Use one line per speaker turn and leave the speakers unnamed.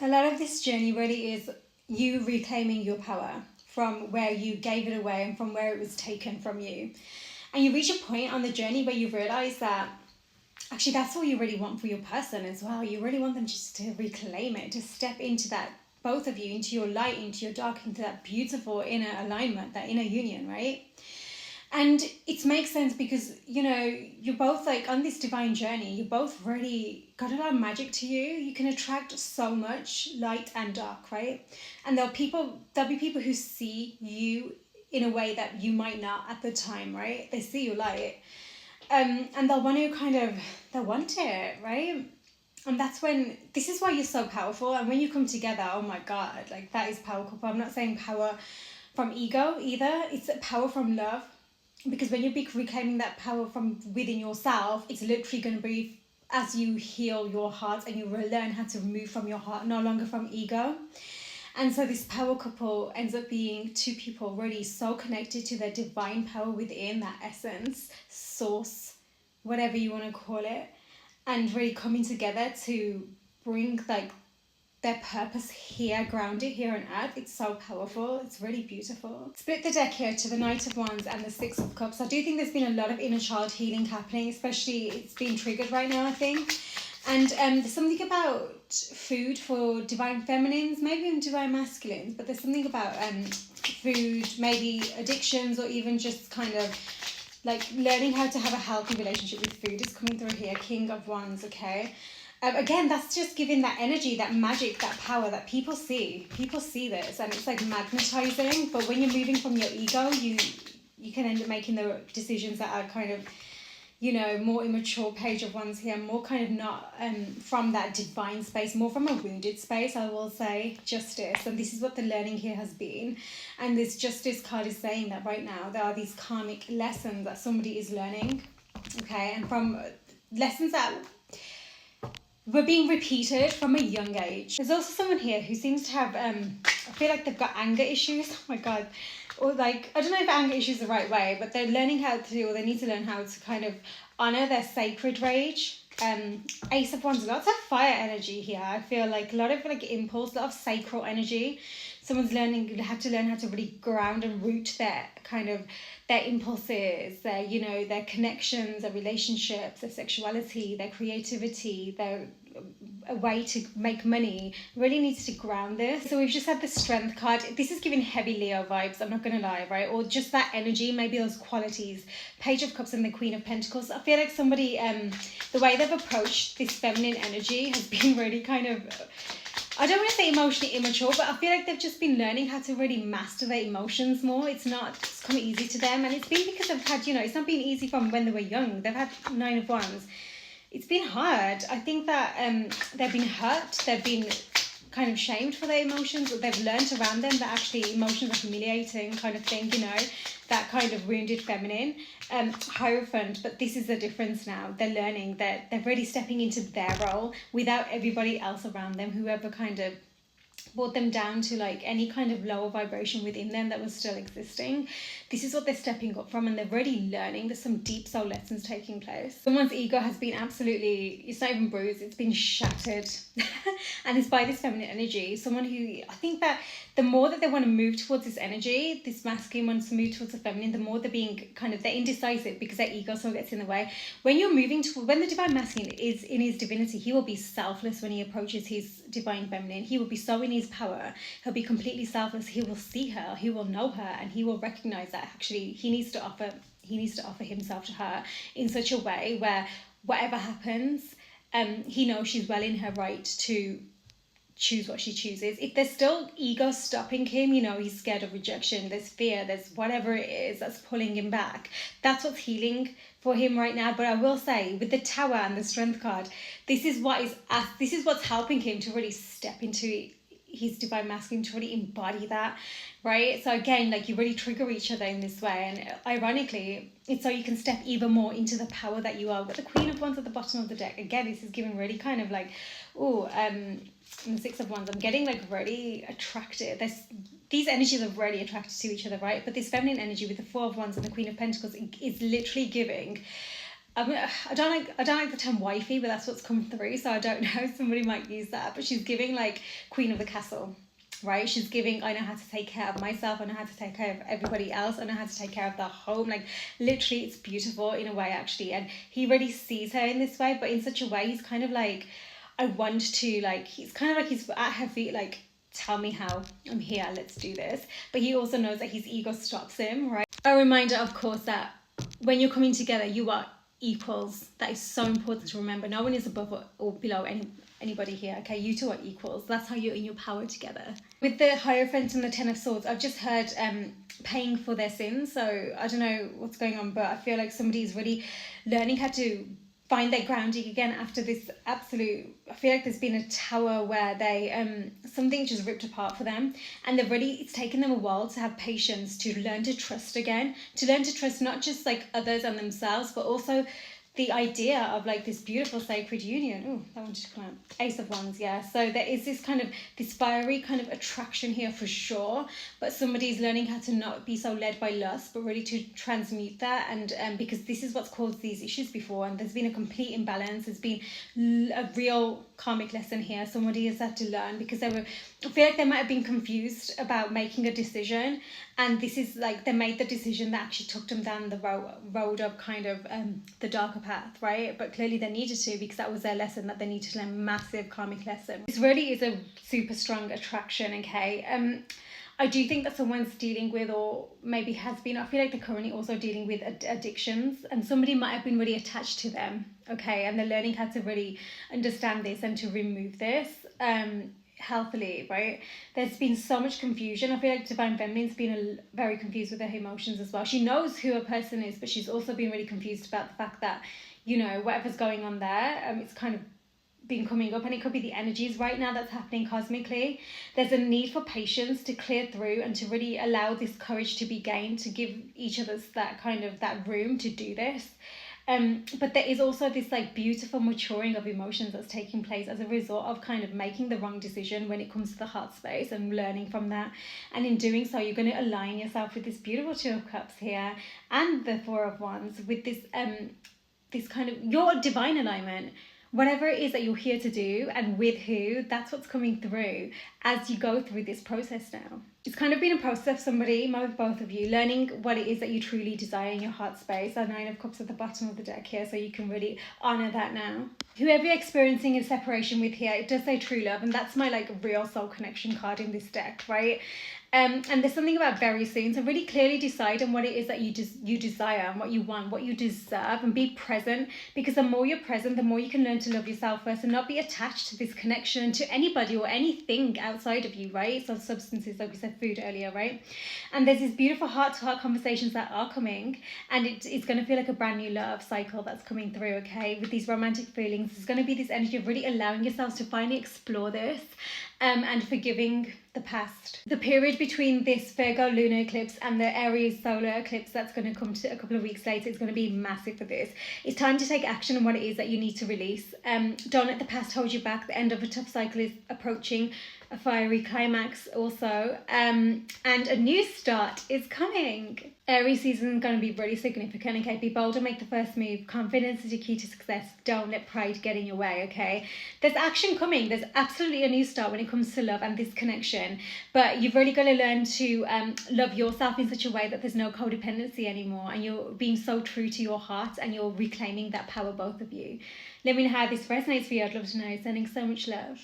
A lot of this journey really is you reclaiming your power from where you gave it away and from where it was taken from you. And you reach a point on the journey where you realize that actually that's all you really want for your person as well. You really want them just to reclaim it, to step into that, both of you, into your light, into your dark, into that beautiful inner alignment, that inner union, right? And it makes sense because, you know, you're both like on this divine journey. You both really got a lot of magic to you. You can attract so much light and dark, right? And there'll be people who see you in a way that you might not at the time, right? They see your light. And they'll want to they'll want it, right? And that's when, this is why you're so powerful. And when you come together, oh my God, like that is power couple. I'm not saying power from ego either. It's power from love. Because when you're reclaiming that power from within yourself, it's literally going to be as you heal your heart and you learn how to move from your heart, no longer from ego. And so this power couple ends up being two people really so connected to their divine power within, that essence, source, whatever you want to call it, and really coming together to bring like their purpose here, grounded here on earth. It's so powerful. It's really beautiful. Split the deck here to the Knight of Wands and the Six of Cups. I do think there's been a lot of inner child healing happening, especially it's being triggered right now, I think. And there's something about food for divine feminines, maybe even divine masculines, but there's something about food, maybe addictions, or even just kind of like learning how to have a healthy relationship with food is coming through here. King of Wands, okay? Again, that's just giving that energy, that magic, that power that people see. People see this and it's like magnetizing. But when you're moving from your ego, you can end up making the decisions that are kind of, you know, more immature. Page of Wands here, more kind of not from that divine space, more from a wounded space, I will say. Justice. And this is what the learning here has been. And this Justice card is saying that right now there are these karmic lessons that somebody is learning. Okay, and from lessons that were being repeated from a young age. There's also someone here who seems to have, I feel like they've got anger issues. Oh my God. Or like, I don't know if anger issues is the right way, but they're learning how to, or they need to learn how to kind of honor their sacred rage. Ace of Wands, lots of fire energy here. I feel like a lot of like impulse, a lot of sacral energy. Someone's have to learn how to really ground and root their kind of their impulses, their, you know, their connections, their relationships, their sexuality, their creativity, their a way to make money. Really needs to ground this. So we've just had the Strength card. This is giving heavy Leo vibes, I'm not gonna lie, right? Or just that energy, maybe those qualities. Page of Cups and the Queen of Pentacles. I feel like somebody, the way they've approached this feminine energy has been really kind of, I don't want to say emotionally immature, but I feel like they've just been learning how to really master their emotions more. It's come easy to them. And it's been because they've had, you know, it's not been easy from when they were young. They've had 9 of Wands. It's been hard. I think that they've been hurt. They've been kind of shamed for their emotions. Or they've learned around them that actually emotions are humiliating kind of thing, you know, that kind of wounded feminine. Hierophant, but this is the difference now. They're learning that they're really stepping into their role without everybody else around them, whoever kind of brought them down to like any kind of lower vibration within them that was still existing. This is what they're stepping up from, and they're really learning. There's some deep soul lessons taking place. Someone's ego has been absolutely, it's not even bruised, it's been shattered. And it's by this feminine energy. Someone who, I think that the more that they want to move towards this energy, this masculine wants to move towards the feminine, the more they're being kind of, they're indecisive because their ego sort of gets in the way. When you're moving to, when the divine masculine is in his divinity, he will be selfless when he approaches his divine feminine. He will be so in his power. He'll be completely selfless. He will see her, he will know her, and he will recognize that actually he needs to offer himself to her in such a way where whatever happens, he knows she's well in her right to choose what she chooses. If there's still ego stopping him, you know, he's scared of rejection, there's fear, there's whatever it is that's pulling him back, that's what's healing for him right now. But I will say, with the Tower and the Strength card, this is what's helping him to really step into his divine masculine, to really embody that, right? So again, like, you really trigger each other in this way, and ironically it's so you can step even more into the power that you are. With the Queen of Wands at the bottom of the deck, again, this is giving really kind of like, and the Six of Wands, I'm getting like really attracted. These energies are really attracted to each other, right? But this feminine energy with the Four of Wands and the Queen of Pentacles is literally giving I don't like the term wifey, but that's what's come through. So I don't know. Somebody might use that, but she's giving like queen of the castle, right? She's giving, I know how to take care of myself. I know how to take care of everybody else. I know how to take care of the home. Like literally, it's beautiful in a way actually. And he really sees her in this way, but in such a way, he's kind of like, I want to like. He's kind of like he's at her feet, like. Tell me how, I'm here, let's do this. But he also knows that his ego stops him, right? A reminder, of course, that when you're coming together, you are equals. That is so important to remember. No one is above or below anybody here, okay? You two are equals. That's how you're in your power together. With the Hierophant and the Ten of Swords, I've just heard paying for their sins. So I don't know what's going on, but I feel like somebody's really learning how to find their grounding again after this absolute. I feel like there's been a tower where they something just ripped apart for them, and they've really, it's taken them a while to have patience, to learn to trust again, to learn to trust not just like others and themselves, but also the idea of like this beautiful sacred union. Oh, that one just come out. Ace of Wands, yeah. So there is this kind of, this fiery kind of attraction here for sure, but somebody's learning how to not be so led by lust, but really to transmute that. And because this is what's caused these issues before, and there's been a complete imbalance. There's been a real karmic lesson here. Somebody has had to learn because they were, I feel like they might have been confused about making a decision, and this is like, they made the decision that actually took them down the road of kind of the darker path, right? But clearly they needed to, because that was their lesson, that they needed to learn. Massive karmic lesson. This really is a super strong attraction, okay? I do think that someone's dealing with, or maybe has been, I feel like they're currently also dealing with addictions, and somebody might have been really attached to them, okay? And they're learning how to really understand this and to remove this healthily, right? There's been so much confusion. I feel like Divine Feminine's been very confused with her emotions as well. She knows who a person is, but she's also been really confused about the fact that, you know, whatever's going on there, it's kind of been coming up, and it could be the energies right now that's happening cosmically. There's a need for patience to clear through and to really allow this courage to be gained, to give each other's that kind of that room to do this. But there is also this like beautiful maturing of emotions that's taking place as a result of kind of making the wrong decision when it comes to the heart space, and learning from that. And in doing so, you're going to align yourself with this beautiful Two of Cups here and the Four of Wands with this this kind of your divine alignment. Whatever it is that you're here to do and with who, that's what's coming through as you go through this process now. It's kind of been a process of somebody, with both of you, learning what it is that you truly desire in your heart space. A Nine of Cups at the bottom of the deck here, so you can really honour that now. Whoever you're experiencing a separation with here, it does say true love, and that's my like real soul connection card in this deck, right? And there's something about very soon, so really clearly decide on what it is that you desire and what you want, what you deserve, and be present, because the more you're present, the more you can learn to love yourself first and not be attached to this connection to anybody or anything outside of you, right? So substances, like we said, food earlier, right? And there's these beautiful heart-to-heart conversations that are coming, and it's going to feel like a brand new love cycle that's coming through, okay? With these romantic feelings, there's going to be this energy of really allowing yourselves to finally explore this, and forgiving the past. The period between this Virgo lunar eclipse and the Aries solar eclipse that's going to come to a couple of weeks later is going to be massive for this. It's time to take action on what it is that you need to release. Don't let the past hold you back. The end of a tough cycle is approaching, a fiery climax also, and a new start is coming. Aries season is going to be really significant, okay? Be bold and make the first move. Confidence is your key to success. Don't let pride get in your way, okay? There's action coming. There's absolutely a new start when it comes to love and this connection, but you've really got to learn to love yourself in such a way that there's no codependency anymore, and you're being so true to your heart, and you're reclaiming that power, both of you. Let me know how this resonates for you. I'd love to know. Sending so much love.